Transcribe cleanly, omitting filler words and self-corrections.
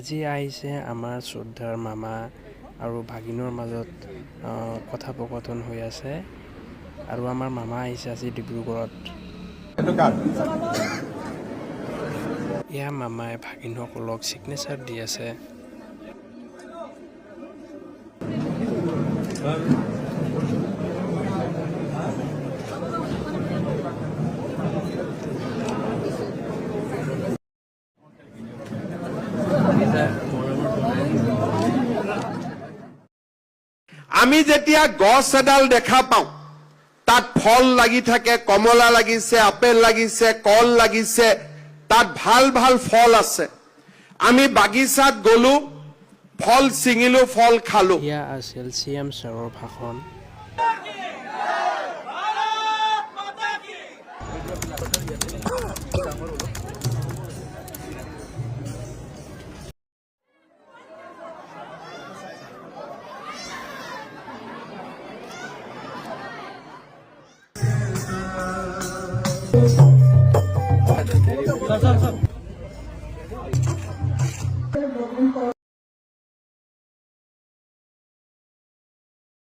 আজি আহিছে আমাৰ শ্ৰদ্ধাৰ মামা আৰু ভাগিনৰ মাজত কথোপকথন হৈ আছে আৰু আমাৰ মামা আহিছে আজি ডিব্ৰুগড়ত। এয়া মামাই ভাগিনসকলক চিগনেচাৰ দি আছে। আমি যেতিয়া গছ এডাল দেখা পাওঁ তাত ফল লাগি থাকে, কমলা লাগিছে, আপেল লাগিছে, কল লাগিছে, তাত ভাল ভাল ফল আছে। আমি বাগিচাত গলো, ফল ছিঙিলো, ফল খালো। এয়া আছিল CM ছাৰৰ ভাষণ। গ্ৰহণ কৰা